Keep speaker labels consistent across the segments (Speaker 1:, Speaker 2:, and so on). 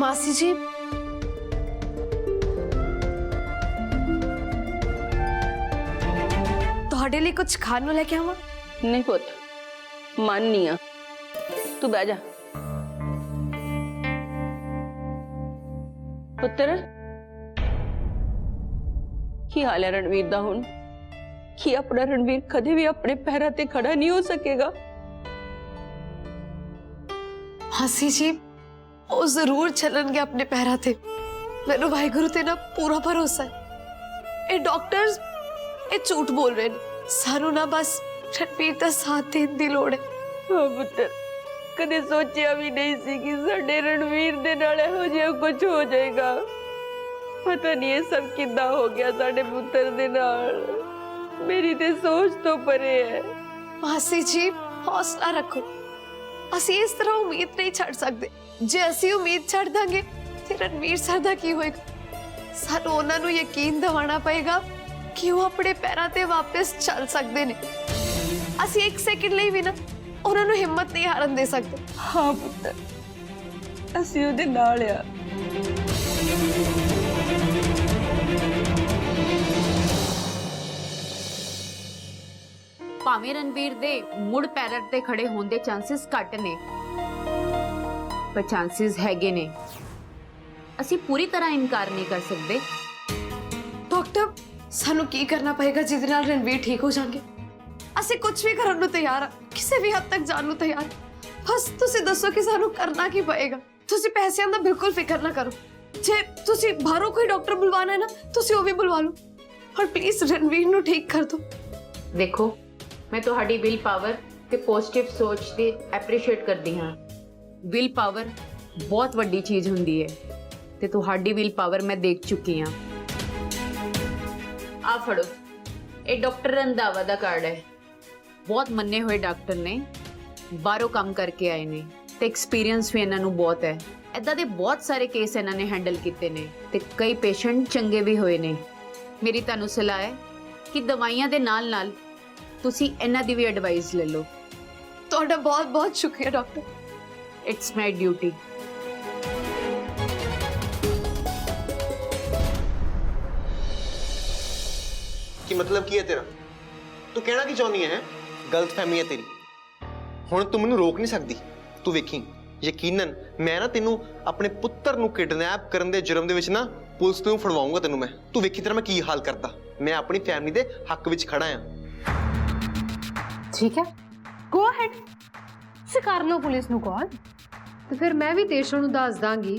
Speaker 1: मासी जी ਤੁਹਾਡੇ ਲਈ कुछ खान ਨੂੰ लेके आवा?
Speaker 2: नहीं पुत, मन नहीं आ, तू बह जा। पुत्र की हाल है रणवीर दा हुण? की अपना रणवीर कदे भी अपने पैरों ते खड़ा नहीं हो सकेगा?
Speaker 1: मासी जी वो जरूर चलणगे अपने पैरों ते, मैनू वाहिगुरु ते ना पूरा भरोसा है। ये डॉक्टर्स ये झूठ बोल रहे हैं, सानू ना बस रणवीर का साथ देने की लोड़ है।
Speaker 2: हाँ पुत्र, कदे सोचिया भी नहीं सी कि साडे रणवीर दे नाल इहो जिहा कुछ हो जाएगा। पता नहीं ये सब किद्दां हो गया साडे पुत्र दे नाल। मेरी ते सोच तो परे है।
Speaker 1: मासी जी हौसला रखो, असी इस तरह उम्मीद नहीं छड़ सकते। जे असी उम्मीद छड़ दांगे ते रणवीर सर दा की होएगा? सानू उन्हां नू यकीन दिवाना पएगा कि वो अपने पैरों ते वापस चल सकते ने। असी एक सेकंड लिए भी ना उन्हां नू हिम्मत नहीं हारन दे सकते।
Speaker 2: हाँ पुत्र, असी उहदे नाल आ।
Speaker 3: भावें रणवीर दे मुड़ पैर ते खड़े होने दे चांसेस घट ने, पर चांसेस हैगे ने। असी पूरी तरह इनकार नहीं कर सकते।
Speaker 1: डॉक्टर सानू की करना पएगा जिहदे नाल रणवीर ठीक हो जाएंगे? असी कुछ भी करन नू तैयार आ, किसी भी हद तक जान नू तैयार। बस तुसी दसो कि सानू करना की पएगा। तुसी पैसिਆਂ ਦਾ बिल्कुल फिक्र ना करो। जे तुसी बाहरों कोई डॉक्टर बुलवाना है ना, तुसी वो भी बुलवा लो, और प्लीज रणवीर नू ठीक कर दो।
Speaker 3: देखो, मैं तुहाडी विल पावर ते पॉजिटिव सोच दी एप्रीशिएट करदी हां। विल पावर बहुत वड्डी चीज हुंदी है ते तुहाडी विल पावर मैं देख चुकी हां। आ फड़ो, ये डॉक्टर रंधावा दा कार्ड है। बहुत मन्ने हुए डॉक्टर ने, बाहरों काम करके आए ने ते एक्सपीरियंस भी इन्हां नूं बहुत है। इदां दे बहुत सारे केस इन्हां ने हैंडल कीते ने ते कई पेशेंट चंगे भी होए ने। मेरी तुहानूं सलाह है कि दवाइयां दे नाल नाल तुसी इन्हां दी भी एडवाइस ले लो।
Speaker 1: ਤੁਹਾਡਾ बहुत बहुत शुक्रिया डॉक्टर।
Speaker 3: It's my duty.
Speaker 4: कि मतलब की है तेरा? तू कहना की चाहनी है? गलत फहमी है तेरी। हुण तू मैनू रोक नहीं सकती। तू वेखी, यकीनन मैं ना तेनू अपने पुत्र नू किडनैप करन दे जुर्म दे विच ना पुलिस नू फड़वाऊंगा तेनू मैं। तू वेखी तेरा मैं की हाल करता। मैं अपनी फैमिली दे हक विच खड़ा हां।
Speaker 5: ठीक है, गो अहेड, तुसीं कर लो पुलिस नू कॉल, तो फिर मैं भी देशों नू दस दांगी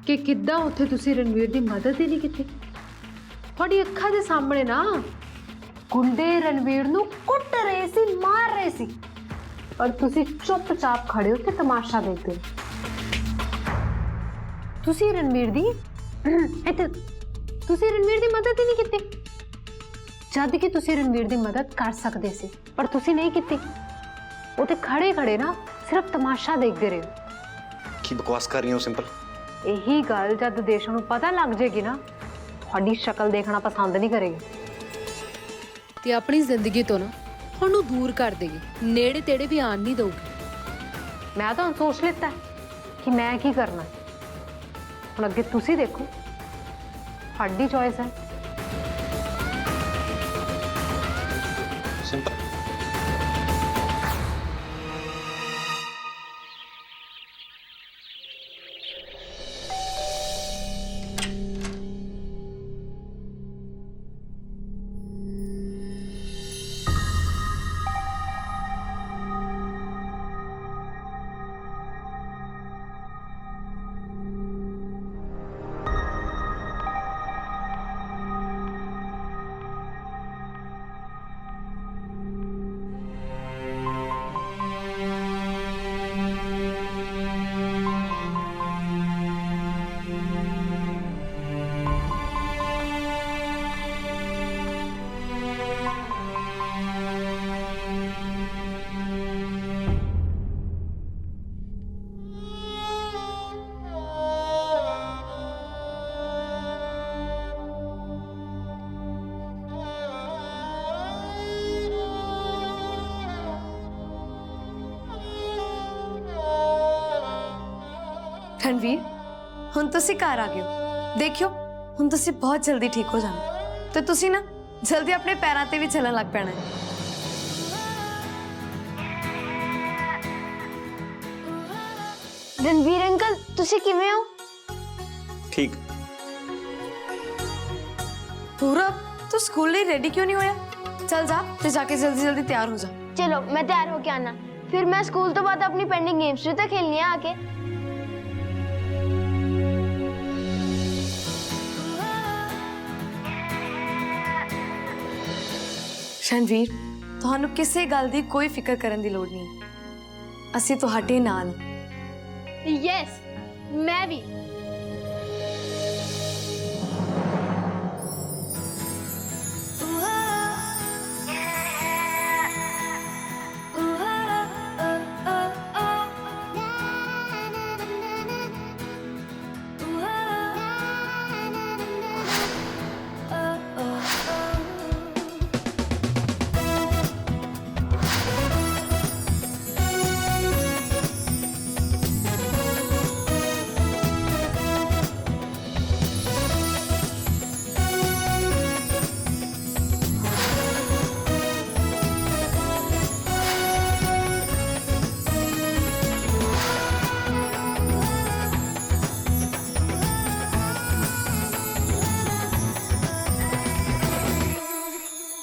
Speaker 5: कि किद्दां उत्थे तुसीं रणवीर दी मदद ही नहीं कीती। तुहाडी अक्खां दे सामने ना गुंडे रणवीर नू कुट रहे सी, मार रहे सी, और तुसीं चुपचाप खड़े हो के तमाशा देखदे हो। तुसीं रणवीर दी इत्थे तुसीं रणवीर दी मदद ही नहीं कीती, जद कि तुसीं रणवीर दी मदद कर सकदे सी, पर तुसीं नहीं कीती। वो ते खड़े खड़े ना सिर्फ तमाशा देखते रहे हो।
Speaker 4: की बकवास कर रही हो सिंपल?
Speaker 5: यही गल जद देशों नू पता लग जाएगी ना, तुहाडी शक्ल देखना पसंद नहीं करेगी ते अपनी जिंदगी तो ना तुहानू दूर कर देगी, नेड़े तेड़े भी आन नहीं दोगी। मैं तो सोच लेता है कि मैं की करना। हुण अगे तुसीं देखो, तुहाडी चॉइस है।
Speaker 4: सिंपल
Speaker 1: रणवीर ਹੁਣ ਤੁਸੀਂ ਘਰ ਆ ਗਏ ਹੋ। ਦੇਖਿਓ ਹੁਣ ਤੁਸੀਂ ਬਹੁਤ ਜਲਦੀ ਠੀਕ ਹੋ ਜਾਣਾ ਤੇ ਤੁਸੀਂ ਨਾ ਜਲਦੀ ਆਪਣੇ ਪੈਰਾਂ ਤੇ ਵੀ ਚੱਲਣ ਲੱਗ ਪੈਣਾ ਹੈ।
Speaker 6: रणवीर अंकल तुसी किवें हो?
Speaker 4: ठीक।
Speaker 1: पूरब तू स्कूल लिए रेडी क्यों नहीं होया? चल जा ते जाके जल्दी जल्दी तैयार हो जा।
Speaker 6: चलो मैं तैयार होके आना, फिर मैं स्कूल तो बाद अपनी पेंडिंग गेम्स भी तो खेलनी है आके।
Speaker 1: रणवीर ਤੁਹਾਨੂੰ ਕਿਸੇ ਗੱਲ ਦੀ ਕੋਈ ਫਿਕਰ ਕਰਨ ਦੀ ਲੋੜ ਨਹੀਂ ਹੈ। ਅਸੀਂ ਤੁਹਾਡੇ ਨਾਲ ਹਾਂ।
Speaker 6: यस मैं भी।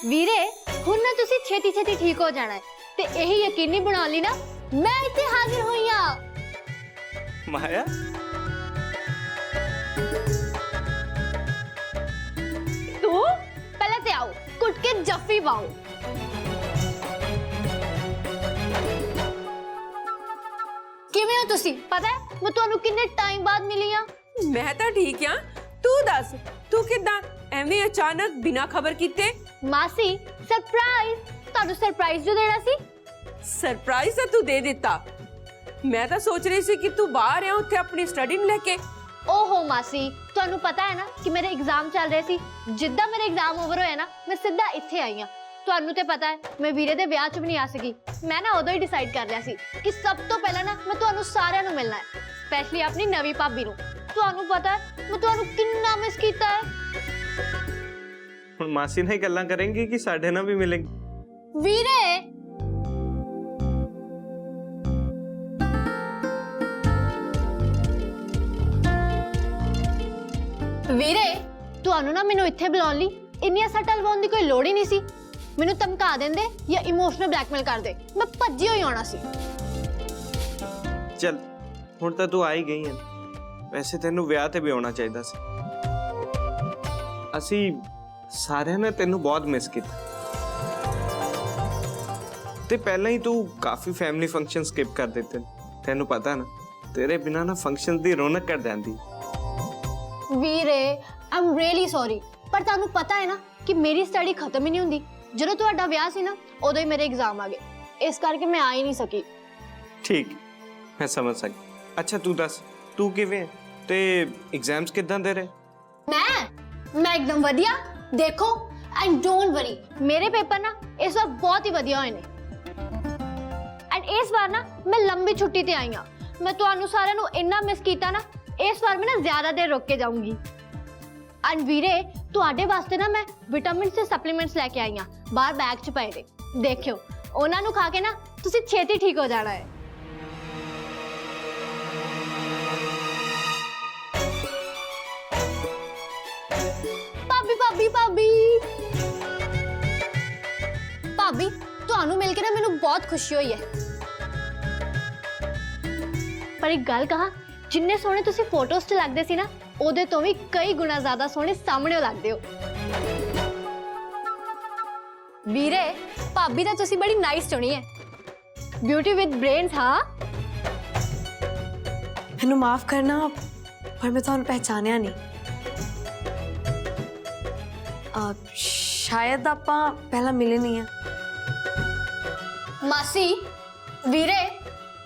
Speaker 6: ਵੀਰੇ ਹੁਣ ਨਾ ਤੁਸੀਂ ਛੇਤੀ ਛੇਤੀ ਠੀਕ ਹੋ ਜਾਣਾ ਹੈ ਤੇ ਇਹੀ ਯਕੀਨੀ ਬਣਾ ਲਈ ਨਾ ਮੈਂ ਇੱਥੇ ਹਾਜ਼ਰ ਹੋਈ ਆ।
Speaker 4: माया
Speaker 6: ਤੂੰ ਪਹਿਲਾਂ ਤੇ ਆਓ ਕੁੱਟ ਕੇ ਜੱਫੀ ਪਾਓ। ਕਿਵੇਂ ਹੋ ਤੁਸੀਂ? ਪਤਾ ਹੈ ਮੈਂ ਤੁਹਾਨੂੰ ਕਿੰਨੇ ਟਾਈਮ ਬਾਅਦ ਮਿਲੀ ਆ।
Speaker 2: ਮੈਂ ਤਾਂ ਠੀਕ ਆ, ਤੂੰ ਦੱਸ ਤੂੰ ਕਿੱਦਾਂ ਐਵੇਂ ਅਚਾਨਕ ਬਿਨਾਂ ਖਬਰ ਕੀਤੇ?
Speaker 6: ਮਾਸੀ ਸਰਪ੍ਰਾਈਜ਼, ਤੁਹਾਨੂੰ ਸਰਪ੍ਰਾਈਜ਼ ਜੋ ਦੇਣਾ ਸੀ।
Speaker 2: ਸਰਪ੍ਰਾਈਜ਼ ਤਾਂ ਤੂੰ ਦੇ ਦਿੱਤਾ। ਮੈਂ ਤਾਂ ਸੋਚ ਰਹੀ ਸੀ ਕਿ ਤੂੰ ਬਾਹਰ ਆ ਉੱਥੇ ਆਪਣੀ ਸਟੱਡੀ ਨੂੰ ਲੈ ਕੇ।
Speaker 6: ਓਹੋ ਮਾਸੀ ਤੁਹਾਨੂੰ ਪਤਾ ਹੈ ਨਾ ਕਿ ਮੇਰੇ ਐਗਜ਼ਾਮ ਚੱਲ ਰਹੇ ਸੀ। ਜਿੱਦਾਂ ਮੇਰੇ ਐਗਜ਼ਾਮ ਓਵਰ ਹੋਇਆ ਨਾ ਮੈਂ ਸਿੱਧਾ ਇੱਥੇ ਆਈ ਆ। ਤੁਹਾਨੂੰ ਤੇ ਪਤਾ ਹੈ ਮੈਂ ਵੀਰੇ ਦੇ ਵਿਆਹ 'ਚ ਵੀ ਨਹੀਂ ਆ ਸਕੀ। ਮੈਂ ਨਾ ਉਦੋਂ ਹੀ ਡਿਸਾਈਡ ਕਰ ਲਿਆ ਸੀ ਕਿ ਸਭ ਤੋਂ ਪਹਿਲਾਂ ਨਾ ਮੈਂ ਤੁਹਾਨੂੰ ਸਾਰਿਆਂ ਨੂੰ ਮਿਲਣਾ ਹੈ, ਸਪੈਸ਼ਲੀ ਆਪਣੀ ਨਵੀਂ ਭਾਬੀ ਨੂੰ। ਤੁਹਾਨੂੰ ਪਤਾ ਹੈ ਮੈਂ ਤੁਹਾਨੂੰ ਕਿੰਨਾ ਮਿਸ ਕੀਤਾ ਹੈ।
Speaker 4: ਹੁਣ ਮਾਸੀ ਨਾਲ ਹੀ ਗੱਲਾਂ ਕरेंगे कि ਸਾਡੇ ਨਾਲ ਵੀ ਮਿਲेंगे?
Speaker 6: ਵੀਰੇ ਵੀਰੇ ਤੁਹਾਨੂੰ ਨਾ ਮੈਨੂੰ ਇੱਥੇ ਬੁਲਾਉਣ ਲਈ ਇੰਨੀਆਂ ਸੱਟਾਂ ਲਵਾਉਣ ਦੀ ਕੋਈ ਲੋੜ ਹੀ ਨਹੀਂ ਸੀ। ਮੈਨੂੰ ਧਮਕਾ ਦਿੰਦੇ ਜਾਂ ਇਮੋਸ਼ਨਲ ਬਲੈਕਮੇਲ ਕਰਦੇ, ਮੈਂ ਭੱਜੀ ਹੋਈ ਆਉਣਾ ਸੀ।
Speaker 4: ਚੱਲ ਹੁਣ ਤਾਂ ਤੂੰ ਆ ਹੀ ਗਈ ਹੈ। ਵੈਸੇ ਤੈਨੂੰ ਵਿਆਹ ਤੇ ਵੀ ਆਉਣਾ ਚਾਹੀਦਾ ਸੀ। ਅਸੀਂ ਸਾਰਿਆਂ ਨੇ ਤੈਨੂੰ ਬਹੁਤ ਮਿਸ ਕੀਤਾ ਤੇ ਪਹਿਲਾਂ ਹੀ ਤੂੰ ਕਾਫੀ ਫੈਮਿਲੀ ਫੰਕਸ਼ਨ ਸਕਿਪ ਕਰ ਦਿੱਤੇ। ਤੈਨੂੰ ਪਤਾ ਨਾ ਤੇਰੇ ਬਿਨਾਂ ਨਾ ਫੰਕਸ਼ਨ ਦੀ ਰੌਣਕ ਘਟ ਜਾਂਦੀ।
Speaker 6: ਵੀਰੇ ਆਈ ਐਮ ਰੀਅਲੀ ਸੌਰੀ, ਪਰ ਤੁਹਾਨੂੰ ਪਤਾ ਹੈ ਨਾ ਕਿ ਮੇਰੀ ਸਟੱਡੀ ਖਤਮ ਹੀ ਨਹੀਂ ਹੁੰਦੀ। ਜਦੋਂ ਤੁਹਾਡਾ ਵਿਆਹ ਸੀ ਨਾ ਉਦੋਂ ਹੀ ਮੇਰੇ ਐਗਜ਼ਾਮ ਆ ਗਏ, ਇਸ ਕਰਕੇ ਮੈਂ ਆ ਹੀ ਨਹੀਂ ਸਕੀ।
Speaker 4: ਠੀਕ, ਮੈਂ ਸਮਝ ਸਕੀ। ਅੱਛਾ ਤੂੰ ਦੱਸ ਤੂੰ ਕਿਵੇਂ ਤੇ ਐਗਜ਼ਾਮਸ ਕਿਦਾਂ ਦੇ ਰਹੇ?
Speaker 6: ਮੈਂ एकदम ਵਧੀਆ। ਦੇਖੋ ਐਂਡ ਡੋਂਟ ਵਰੀ, ਮੇਰੇ ਪੇਪਰ ਨਾ ਇਸ ਵਾਰ ਬਹੁਤ ਹੀ ਵਧੀਆ ਹੋਏ ਨੇ। ਐਂਡ ਇਸ ਵਾਰ ਨਾ ਮੈਂ ਲੰਬੀ ਛੁੱਟੀ ਤੇ ਆਈ ਹਾਂ। ਮੈਂ ਤੁਹਾਨੂੰ ਸਾਰਿਆਂ ਨੂੰ ਇੰਨਾ ਮਿਸ ਕੀਤਾ ਨਾ, ਇਸ ਵਾਰ ਮੈਂ ਨਾ ਜ਼ਿਆਦਾ ਦੇਰ ਰੁਕ ਕੇ ਜਾਊਂਗੀ। ਐਂਡ ਵੀਰੇ ਤੁਹਾਡੇ ਵਾਸਤੇ ਨਾ ਮੈਂ ਵਿਟਾਮਿਨਸ ਤੇ ਸਪਲੀਮੈਂਟਸ ਲੈ ਕੇ ਆਈ ਹਾਂ, ਬਾਹਰ ਬੈਗ 'ਚ ਪਏ ਨੇ। ਦੇਖਿਓ ਉਹਨਾਂ ਨੂੰ ਖਾ ਕੇ ਨਾ ਤੁਸੀਂ ਛੇਤੀ ਠੀਕ ਹੋ ਜਾਣਾ ਹੈ। ਭਾਬੀ ਭਾਬੀ ਤੁਹਾਨੂੰ ਮਿਲ ਕੇ ਨਾ ਮੈਨੂੰ ਬਹੁਤ ਖੁਸ਼ੀ ਹੋਈ ਹੈ। ਪਰ ਇੱਕ ਗੱਲ ਕਹਾਂ, ਜਿੰਨੇ ਸੋਹਣੇ ਤੁਸੀਂ ਫੋਟੋਜ਼ 'ਚ ਲੱਗਦੇ ਸੀ ਨਾ ਉਹਦੇ ਤੋਂ ਵੀ ਕਈ ਗੁਣਾ ਜ਼ਿਆਦਾ ਸੋਹਣੇ ਸਾਹਮਣੇ ਲੱਗਦੇ ਹੋ। ਵੀਰੇ ਭਾਬੀ ਤਾਂ ਤੁਸੀਂ ਬੜੀ ਨਾਈਸ ਚੁਣੀ ਹੈ, ਬਿਊਟੀ ਵਿਦ ਬ੍ਰੇਨਸ। ਹਾਂ
Speaker 1: ਮੈਨੂੰ ਮਾਫ ਕਰਨਾ ਪਰ ਮੈਂ ਤੁਹਾਨੂੰ ਪਹਿਚਾਨਿਆ ਨਹੀਂ। ਸ਼ਾਇਦ ਆਪਾਂ ਪਹਿਲਾਂ ਮਿਲੇ ਨਹੀਂ ਆ।
Speaker 6: ਮਾਸੀ ਵੀਰੇ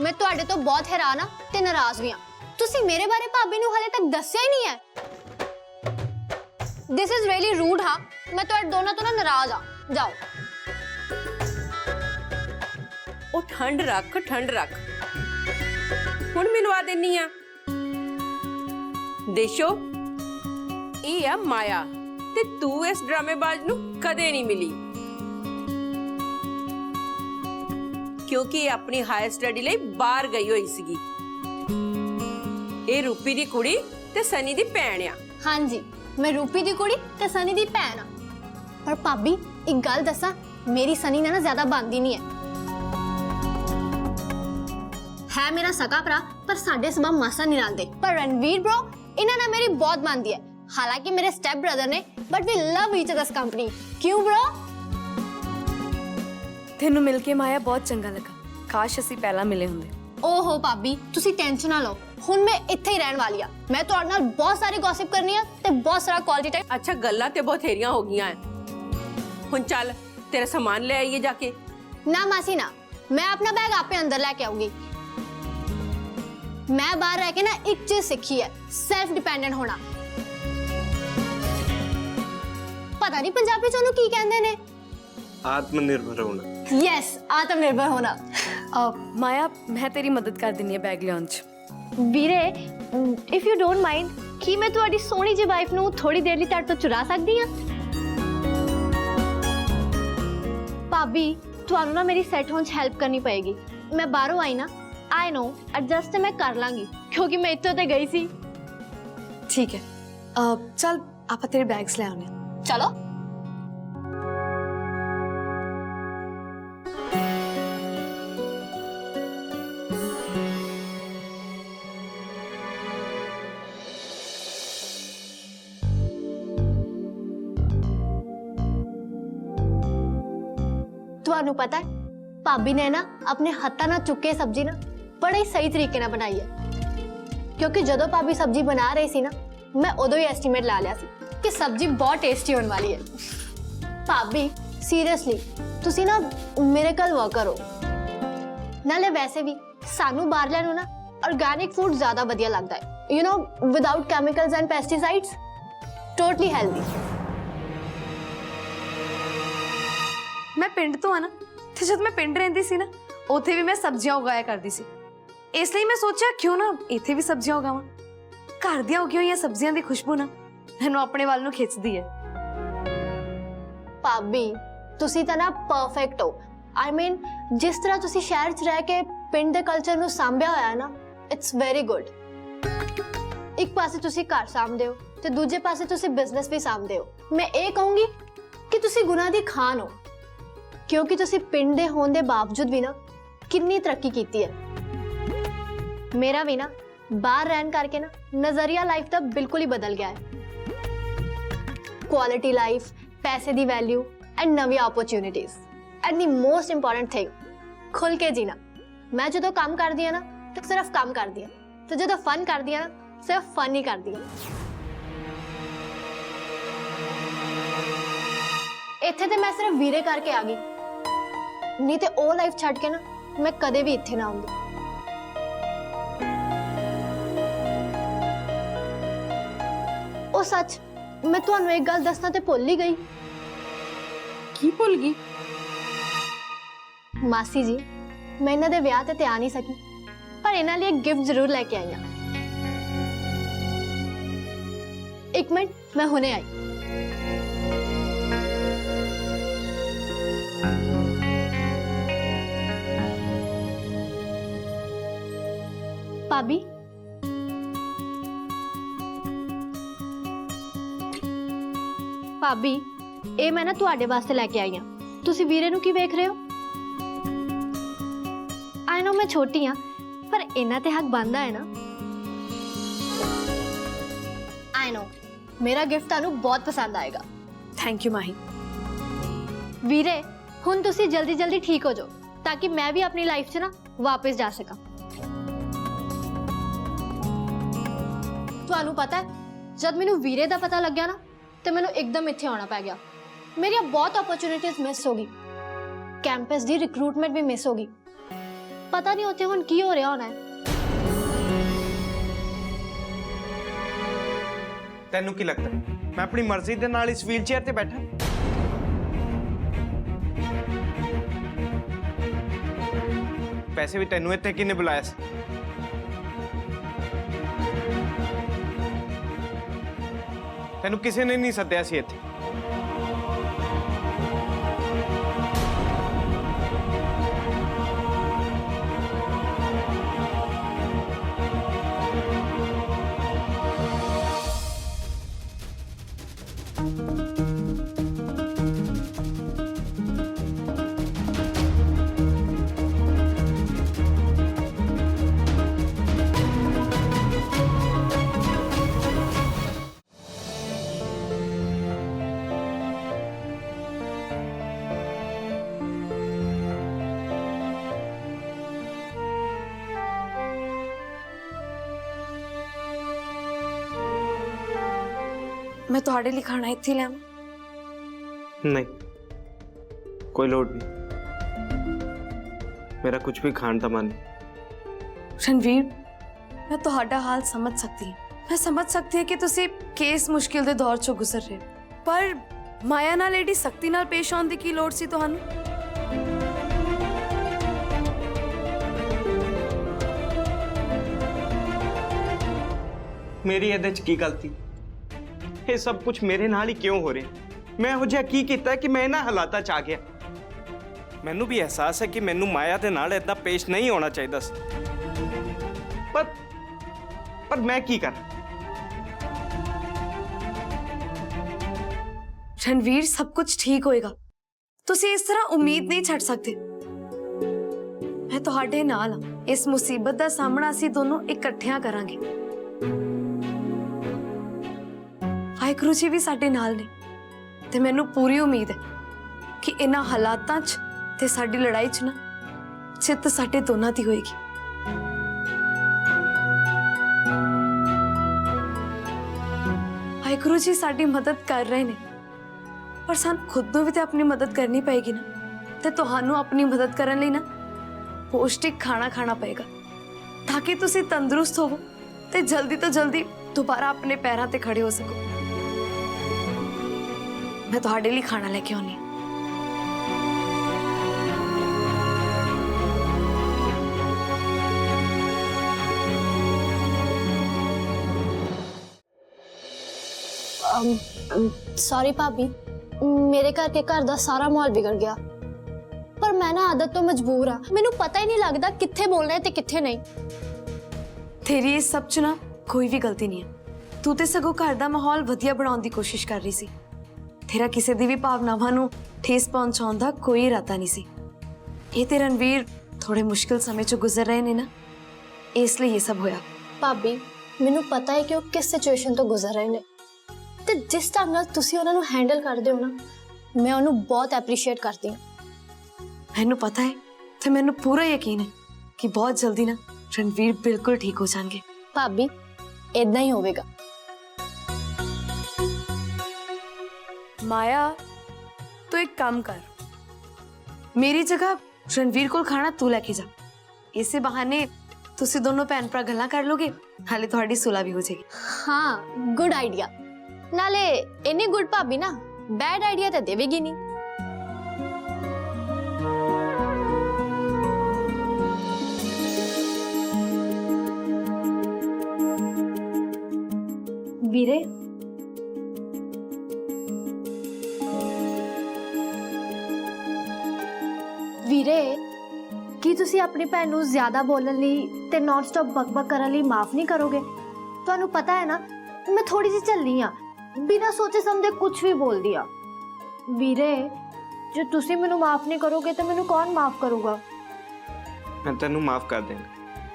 Speaker 6: ਮੈਂ ਤੁਹਾਡੇ ਤੋਂ ਬਹੁਤ ਹੈਰਾਨ ਆ ਤੇ ਨਾਰਾਜ਼ ਵੀ ਆ। ਤੁਸੀਂ ਮੇਰੇ ਬਾਰੇ ਭਾਬੀ ਨੂੰ ਹਾਲੇ ਤੱਕ ਦੱਸਿਆ ਹੀ ਨਹੀਂ ਹੈ। This is really rude. ਹਾਂ ਮੈਂ ਤੁਹਾਡੇ ਦੋਨਾਂ ਤੋਂ ਨਾ ਨਾਰਾਜ਼ ਆ। ਜਾਓ।
Speaker 2: ਉਹ ਠੰਡ ਰੱਖ ਹੁਣ ਮਿਲਵਾ ਦੇਣੀ ਆ। ਦੇਸ਼ੋ ਇਹ ਆ ਮਾਇਆ ਤੇ ਤੂੰ ਇਸ ਡਰਾਮੇਬਾਜ਼ ਨੂੰ ਕਦੇ ਨਹੀਂ ਮਿਲੀ ਕਿਉਂਕਿ ਇਹ ਆਪਣੀ ਹਾਇਰ ਸਟੱਡੀ ਲਈ ਬਾਹਰ ਗਈ ਹੋਈ ਸੀਗੀ ਇਹ ਰੂਪੀ ਦੀ ਕੁੜੀ ਤੇ ਸਨੀ ਦੀ ਭੈਣ ਆ
Speaker 6: हाँ जी मैं रूपी दी कुड़ी ते सनी दी भैन हाँ पर भाभी एक गल दसा मेरी सनी ने ना ज्यादा बनती नहीं है मेरा सका भरा पर साडे स्वभाव मासा नहीं रलदे पर रणवीर ब्रो इन्हां ना मेरी बहुत बनती है हालांकि मेरे स्टेप ब्रदर ने but we love each others company क्यों ब्रो
Speaker 7: ਤੈਨੂੰ ਮਿਲ ਕੇ ਮਾਇਆ ਬਹੁਤ ਚੰਗਾ ਲੱਗਾ ਕਾਸ਼ ਅਸੀਂ ਪਹਿਲਾਂ ਮਿਲੇ ਹੁੰਦੇ
Speaker 6: ओहो भाभी तुसी टेंशन ना लो हुण मैं इत्थे ही रहन वाली हां मैं तुहाडे नाल बहुत सारी गॉसिप करनी है ते बहुत सारा क्वालिटी टाइम
Speaker 2: ਅੱਛਾ ਗੱਲਾਂ ਤੇ ਬਥੇਰੀਆਂ ਹੋ ਗਈਆਂ ਐ ਹੁਣ ਚੱਲ ਤੇਰਾ ਸਾਮਾਨ ਲੈ ਆਈਏ ਜਾ ਕੇ
Speaker 6: ना मासी ना मैं अपना बैग आपे अंदर लेके आऊंगी मैं बाहर रह के ना एक चीज सीखी है सेल्फ डिपेंडेंट होना पता नहीं पंजाबी च ओनू की कहंदे ने
Speaker 4: ਆਤਮਨਿਰਭਰ ਹੋਣਾ
Speaker 6: यस आत्मनिर्भर होना
Speaker 7: ਮਾਇਆ ਮੈਂ ਤੇਰੀ ਮਦਦ ਕਰ ਦਿੰਨੀ ਆ ਬੈਗ ਲਿਆਉਣ ਚ
Speaker 6: ਵੀਰੇ ਇਫ ਯੂ ਡੋਨਟ ਮਾਈਂਡ ਕੀ ਮੈਂ ਤੁਹਾਡੀ ਸੋਹਣੀ ਜਿਹੀ ਵਾਈਫ ਨੂੰ ਥੋੜੀ ਦੇਰ ਲਈ ਤੁਹਾਡੇ ਤੋਂ ਚੁਰਾ ਸਕਦੀ ਹਾਂ ਭਾਬੀ ਤੁਹਾਨੂੰ ਨਾ ਮੇਰੀ ਸੈੱਟ ਹੋਣ ਚ ਹੈਲਪ ਕਰਨੀ ਪਏਗੀ ਮੈਂ ਬਾਹਰੋਂ ਆਈ ਨਾ ਆਈ ਨੋ ਐਡਜਸਟ ਮੈਂ ਕਰ ਲਾਂਗੀ ਕਿਉਂਕਿ ਮੈਂ ਇੱਥੋਂ ਤੇ ਗਈ ਸੀ
Speaker 1: ठीक है चल आप तेरे बैग्स ले आने
Speaker 6: ਚਲੋ ਤੁਹਾਨੂੰ ਪਤਾ ਹੈ ਭਾਬੀ ਨੇ ਨਾ ਆਪਣੇ ਹੱਥਾਂ ਨਾਲ ਚੁੱਕੇ ਸਬਜ਼ੀ ਨਾ ਬੜੇ ਸਹੀ ਤਰੀਕੇ ਨਾਲ ਬਣਾਈ ਹੈ ਕਿਉਂਕਿ ਜਦੋਂ ਭਾਬੀ ਸਬਜ਼ੀ ਬਣਾ ਰਹੀ ਸੀ ਨਾ ਮੈਂ ਉਦੋਂ ਹੀ ਐਸਟੀਮੇਟ ਲਾ ਲਿਆ ਸੀ ਕਿ ਸਬਜ਼ੀ ਬਹੁਤ ਟੇਸਟੀ ਹੋਣ ਵਾਲੀ ਹੈ ਭਾਬੀ ਸੀਰੀਅਸਲੀ ਤੁਸੀਂ ਨਾ ਮੇਰੇ ਕੋਲ ਵਰਕ ਕਰੋ ਨਾਲੇ ਵੈਸੇ ਵੀ ਸਾਨੂੰ ਬਾਹਰਲਿਆਂ ਨੂੰ ਨਾ ਆਰਗੈਨਿਕ ਫੂਡ ਜ਼ਿਆਦਾ ਵਧੀਆ ਲੱਗਦਾ ਹੈ you know without chemicals and pesticides totally healthy
Speaker 1: मैं पिंड तो हाँ ना ते जब मैं पिंड रहिंदी सी ना उत्थे भी मैं सब्जियां उगाया करदी सी इसलिए मैं सोचा क्यों ना इत्थे भी सब्जियां उगावां घर दियां उगीਆਂ ਹੋਈਆਂ सब्जियां दी खुशबू ना मैनूं अपने ਵੱਲ ਨੂੰ खिंचदी है
Speaker 6: ਭਾਬੀ ਤੁਸੀਂ ਤਾਂ ਨਾ ਪਰਫੈਕਟ ਹੋ ਆਈ ਮੀਨ ਜਿਸ ਤਰ੍ਹਾਂ ਤੁਸੀਂ ਸ਼ਹਿਰ 'ਚ ਰਹਿ ਕੇ ਪਿੰਡ ਦੇ ਕਲਚਰ ਨੂੰ ਸੰਭਿਆ ਹੋਇਆ ਹੈ ਨਾ ਇਟਸ ਵੈਰੀ ਗੁੱਡ ਇੱਕ ਪਾਸੇ ਤੁਸੀਂ ਘਰ ਸੰਭਦੇ ਹੋ ਤੇ ਦੂਜੇ ਪਾਸੇ ਤੁਸੀਂ ਬਿਜ਼ਨਸ ਵੀ ਸੰਭਦੇ ਹੋ ਮੈਂ ਇਹ ਕਹੂੰਗੀ ਕਿ ਤੁਸੀਂ ਗੁਨਾਹ ਦੀ ਖਾਨ ਹੋ ਕਿਉਂਕਿ ਤੁਸੀਂ ਪਿੰਡ ਦੇ ਹੋਣ ਦੇ ਬਾਵਜੂਦ ਵੀ ਨਾ ਕਿੰਨੀ ਤਰੱਕੀ ਕੀਤੀ ਹੈ ਮੇਰਾ ਵੀ ਨਾ ਬਾਹਰ ਰਹਿਣ ਕਰਕੇ ਨਾ ਨਜ਼ਰੀਆ ਲਾਈਫ ਦਾ ਬਿਲਕੁਲ ਹੀ ਬਦਲ ਗਿਆ ਹੈ ਕੁਆਲਿਟੀ ਲਾਈਫ ਪੈਸੇ ਦੀ ਵੈਲਿਊ ਐਂਡ ਨਵੀਂ opportunities and the most important thing ਖੁੱਲ ਕੇ ਜੀਣਾ ਮੈਂ ਜਦੋਂ ਕੰਮ ਕਰਦੀ ਹਾਂ ਨਾ ਤਾਂ ਸਿਰਫ ਕੰਮ ਕਰਦੀ ਹਾਂ ਤੇ ਜਦੋਂ ਫਨ ਕਰਦੀ ਹਾਂ ਨਾ ਸਿਰਫ ਫਨ ਹੀ ਕਰਦੀ ਹਾਂ ਇੱਥੇ ਤੇ ਮੈਂ ਸਿਰਫ ਵੀਰੇ ਕਰਕੇ ਆ ਗਈ ਨਹੀਂ ਤੇ ਉਹ ਲਾਈਫ ਛੱਡ ਕੇ ਨਾ ਮੈਂ ਕਦੇ ਵੀ ਇੱਥੇ ਨਾ ਆਉਂਦੀ ਉਹ ਸੱਚ ਮੈਂ ਤੁਹਾਨੂੰ ਇੱਕ ਗੱਲ ਦੱਸਣਾ ਤੇ ਭੁੱਲ ਹੀ ਗਈ
Speaker 2: ਕੀ ਭੁੱਲ ਗਈ
Speaker 6: ਮਾਸੀ ਜੀ ਮੈਂ ਇਹਨਾਂ ਦੇ ਵਿਆਹ ਤੇ ਆ ਨਹੀਂ ਸਕੀ ਪਰ ਇਹਨਾਂ ਲਈ ਇੱਕ ਗਿਫਟ ਜ਼ਰੂਰ ਲੈ ਕੇ ਆਈ ਹਾਂ ਇੱਕ ਮਿੰਟ ਮੈਂ ਹੁਣੇ ਆਈ ਭਾਬੀ ਭਾਬੀ ਇਹ ਮੈਂ ਨਾ ਤੁਹਾਡੇ ਵਾਸਤੇ ਲੈ ਕੇ ਆਈ ਹਾਂ ਤੁਸੀਂ ਵੀਰੇ ਨੂੰ ਕੀ ਵੇਖ ਰਹੇ ਹੋ ਆਈ ਨੋ ਮੈਂ ਛੋਟੀ ਹਾਂ ਪਰ ਇਹਨਾਂ ਤੇ ਹੱਕ ਬਣਦਾ ਹੈ ਨਾ ਆਈ ਨੋ ਮੇਰਾ ਗਿਫਟ ਤੁਹਾਨੂੰ ਬਹੁਤ ਪਸੰਦ ਆਏਗਾ
Speaker 1: थैंक यू माही
Speaker 6: ਵੀਰੇ ਹੁਣ ਤੁਸੀਂ ਜਲਦੀ ਜਲਦੀ ਠੀਕ ਹੋ ਜਾਓ ਤਾਂ ਕਿ ਮੈਂ ਵੀ ਆਪਣੀ ਲਾਈਫ 'ਚ ਨਾ ਵਾਪਸ ਜਾ ਸਕਾਂ ਤੁਹਾਨੂੰ ਪਤਾ ਹੈ ਜਦ ਮੈਨੂੰ ਵੀਰੇ ਦਾ ਪਤਾ ਲੱਗਿਆ ਨਾ ਤੇ ਮੈਨੂੰ ਇੱਕਦਮ ਇੱਥੇ ਆਉਣਾ ਪੈ ਗਿਆ ਮੇਰੀਆਂ ਬਹੁਤ ਓਪਰਚ्युनिटीज ਮਿਸ ਹੋ ਗਈ ਕੈਂਪਸ ਦੀ ਰਿਕਰੂਟਮੈਂਟ ਵੀ ਮਿਸ ਹੋ ਗਈ ਪਤਾ ਨਹੀਂ ਉੱਥੇ ਹੁਣ ਕੀ ਹੋ ਰਿਹਾ ਹੋਣਾ ਹੈ
Speaker 4: ਤੈਨੂੰ ਕੀ ਲੱਗਦਾ ਮੈਂ ਆਪਣੀ ਮਰਜ਼ੀ ਦੇ ਨਾਲ ਇਸ ਵੀਲਚੇਅਰ ਤੇ ਬੈਠਾ ਪੈਸੇ ਵੀ ਤੈਨੂੰ ਇੱਥੇ ਕਿਹਨੇ ਬੁਲਾਇਆ ਸੀ ਤੈਨੂੰ ਕਿਸੇ ਨੇ ਨਹੀਂ ਸੱਦਿਆ ਸੀ ਇੱਥੇ।
Speaker 1: मैं ਤੁਹਾਡੇ ਲਈ ਖਾਣਾ ਇੱਥੇ ਲੈ ਆਵਾਂ?
Speaker 8: नहीं कोई लोड नहीं, मेरा कुछ भी खाने का मन नहीं।
Speaker 1: ਰਣਵੀਰ, मैं ਤੁਹਾਡਾ ਹਾਲ ਸਮਝ ਸਕਦੀ ਹਾਂ। ਮੈਂ ਸਮਝ ਸਕਦੀ ਹਾਂ ਕਿ ਤੁਸੀਂ ਕਿਸ ਮੁਸ਼ਕਿਲ ਦੇ ਦੌਰ ਚੋਂ ਗੁਜ਼ਰ ਰਹੇ ਹੋ, ਪਰ ਮਾਇਆ ਨਾਲ ਏਡੀ ਸਖਤੀ ਨਾਲ ਪੇਸ਼ ਆਉਣ ਦੀ ਕੀ ਲੋੜ ਸੀ ਤੁਹਾਨੂੰ?
Speaker 8: मेरी ਇਹਦੇ ਚ ਕੀ ਗਲਤੀ? ਇਹ ਸਭ ਕੁਝ ਮੇਰੇ ਨਾਲ ਹੀ ਕਿਉਂ ਹੋ ਰਿਹਾ? ਮੈਂ ਇਹੋ ਜਿਹਾ ਕੀ ਕੀਤਾ ਕਿ ਮੈਂ ਇਹਨਾਂ ਹਾਲਾਤਾਂ ਚ ਆ ਗਿਆ? ਮੈਨੂੰ ਵੀ ਅਹਿਸਾਸ ਹੈ ਕਿ ਮੈਨੂੰ ਮਾਇਆ ਦੇ ਨਾਲ ਇਦਾਂ ਪੇਸ਼ ਨਹੀਂ ਹੋਣਾ ਚਾਹੀਦਾ ਸੀ, ਪਰ ਮੈਂ ਕੀ ਕਰਾਂ?
Speaker 1: ਰਣਵੀਰ, ਸਭ ਕੁਝ ਠੀਕ ਹੋਏਗਾ। ਤੁਸੀਂ ਇਸ ਤਰ੍ਹਾਂ ਉਮੀਦ ਨਹੀਂ ਛੱਡ ਸਕਦੇ। ਮੈਂ ਤੁਹਾਡੇ ਨਾਲ ਹਾਂ। ਇਸ ਮੁਸੀਬਤ ਦਾ ਸਾਹਮਣਾ ਅਸੀਂ ਦੋਨੋਂ ਇਕੱਠਿਆਂ ਕਰਾਂਗੇ। ਵਾਹਿਗੁਰੂ ਜੀ ਵੀ ਸਾਡੇ ਨਾਲ ਨੇ ਤੇ ਮੈਨੂੰ ਪੂਰੀ ਉਮੀਦ ਹੈ ਕਿ ਇਹਨਾਂ ਹਾਲਾਤਾਂ 'ਚ ਤੇ ਸਾਡੀ ਲੜਾਈ 'ਚ ਨਾ ਜਿੱਤ ਸਾਡੇ ਦੋਨਾਂ ਦੀ ਹੋਏਗੀ। ਵਾਹਿਗੁਰੂ ਜੀ ਸਾਡੀ ਮਦਦ ਕਰ ਰਹੇ ਨੇ, ਪਰ ਸਾਨੂੰ ਖੁਦ ਨੂੰ ਵੀ ਤੇ ਆਪਣੀ ਮਦਦ ਕਰਨੀ ਪਏਗੀ ਨਾ, ਤੇ ਤੁਹਾਨੂੰ ਆਪਣੀ ਮਦਦ ਕਰਨ ਲਈ ਨਾ ਪੌਸ਼ਟਿਕ ਖਾਣਾ ਖਾਣਾ ਪਏਗਾ ਤਾਂ ਕਿ ਤੁਸੀਂ ਤੰਦਰੁਸਤ ਹੋਵੋ ਤੇ ਜਲਦੀ ਤੋਂ ਜਲਦੀ ਦੁਬਾਰਾ ਆਪਣੇ ਪੈਰਾਂ ਤੇ ਖੜੇ ਹੋ ਸਕੋ। मैं ਤੁਹਾਡੇ ਲਈ ਖਾਣਾ ਲੈ ਕੇ ਆਉਣੀ ਹਾਂ।
Speaker 6: सॉरी भाभी, मेरे करके घर दा सारा माहौल बिगड़ गया, पर मैं ना आदत तो मजबूर हाँ। मैनू पता ही नहीं लगता कित्थे बोलना है ते कित्थे नहीं।
Speaker 1: तेरी इस सब च ना कोई भी गलती नहीं है। तू ते सगों घर दा माहौल वधिया बनाउण दी कोशिश कर रही सी। तेरा किसी दी भी भावनावां नूं ठेस पहुंचाउण दा कोई इरादा नहीं सी। ये ते रणवीर थोड़े मुश्किल समय चों गुजर रहे ने ना, इसलिए ये सब होया।
Speaker 6: भाभी, मैनू पता है कि वो किस सिचुएशन तो गुजर रहे ने, ते जिस ढंग नाल तुसीं उन्हां नूं हैंडल करदे हो ना, मैं उन्हें बहुत एप्रीशिएट करती हूँ।
Speaker 1: मैनू पता है ते मैनू पूरा यकीन है कि बहुत जल्दी ना रणवीर बिल्कुल ठीक हो जाएंगे।
Speaker 6: भाभी, इदां ही होवेगा।
Speaker 1: माया, तो एक काम कर, मेरी जगह रणवीर को खाना तू लेके जा। इसे बहाने तुसी दोनों भैन भरा गल्लां कर लोगे, हाले थोड़ी सुलह भी हो जाएगी।
Speaker 6: हाँ, गुड आइडिया। नाले इन्नी गुड भाभी ना बैड आइडिया तो देवेगी नहीं। ਵੀਰੇ, ਵੀਰੇ, ਕੀ ਤੁਸੀਂ ਆਪਣੀ ਭੈਣ ਨੂੰ ਜ਼ਿਆਦਾ ਬੋਲਣ ਲਈ ਤੇ ਨਾਨ ਸਟਾਪ ਬਕਬਕ ਕਰਨ ਲਈ ਮਾਫ ਨਹੀਂ ਕਰੋਗੇ? ਤੁਹਾਨੂੰ ਪਤਾ ਹੈ ਨਾ, ਮੈਂ ਥੋੜੀ ਜਿਹੀ ਝੱਲੀ ਆ, ਬਿਨਾਂ ਸੋਚੇ ਸਮਝੇ ਕੁਝ ਵੀ ਬੋਲਦੀ ਆ। ਵੀਰੇ, ਜੇ ਤੁਸੀਂ ਮੈਨੂੰ ਮਾਫ ਨਹੀਂ ਕਰੋਗੇ ਤਾਂ ਮੈਨੂੰ ਕੌਣ ਮਾਫ ਕਰੂਗਾ?
Speaker 8: ਮੈਂ ਤੈਨੂੰ ਮਾਫ ਕਰ ਦੇਂਗਾ,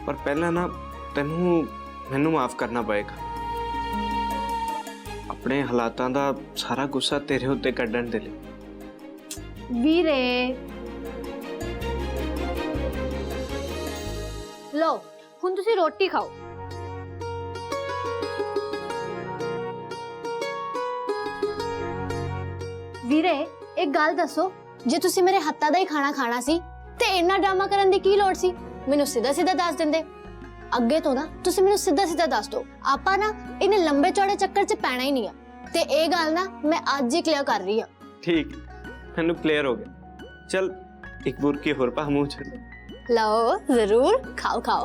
Speaker 8: ਪਰ ਪਹਿਲਾਂ ਨਾ ਤੈਨੂੰ ਮੈਨੂੰ ਮਾਫ ਕਰਨਾ ਪਏਗਾ। ਆਪਣੇ ਹਾਲਾਤਾਂ ਦਾ ਸਾਰਾ ਗੁੱਸਾ ਤੇਰੇ ਉੱਤੇ ਕੱਢਣ ਦੇ ਲਈ।
Speaker 6: ਵੀਰੇ, ਲਓ ਹੁਣ ਤੁਸੀਂ ਰੋਟੀ ਖਾਓ। ਵੀਰੇ, ਇੱਕ ਗੱਲ ਦੱਸੋ, ਜੇ ਤੁਸੀਂ ਮੇਰੇ ਹੱਥਾਂ ਦਾ ਹੀ ਖਾਣਾ ਖਾਣਾ ਸੀ ਤੇ ਇੰਨਾ ਡਰਾਮਾ ਕਰਨ ਦੀ ਕੀ ਲੋੜ ਸੀ? ਮੈਨੂੰ ਸਿੱਧਾ ਸਿੱਧਾ ਦੱਸ ਦਿੰਦੇ। ਅੱਗੇ ਤੋਂ ਨਾ ਤੁਸੀਂ ਮੈਨੂੰ ਸਿੱਧਾ ਸਿੱਧਾ ਦੱਸ ਦਿਓ। ਆਪਾਂ ਨਾ ਇਹਨੇ ਲੰਬੇ ਚੌੜੇ ਚੱਕਰ 'ਚ ਪੈਣਾ ਹੀ ਨਹੀਂ ਆ, ਤੇ ਇਹ ਗੱਲ ਨਾ ਮੈਂ ਅੱਜ ਹੀ ਕਲੀਅਰ ਕਰ ਰਹੀ ਆ।
Speaker 8: ਠੀਕ, ਮੈਨੂੰ ਕਲੀਅਰ ਹੋ ਗਿਆ। ਚਲ ਇੱਕ ਬੁਰਕੀ ਹੋਰ ਪਾ ਮੂੰਹ ਚ।
Speaker 6: लाओ, जरूर खाओ खाओ।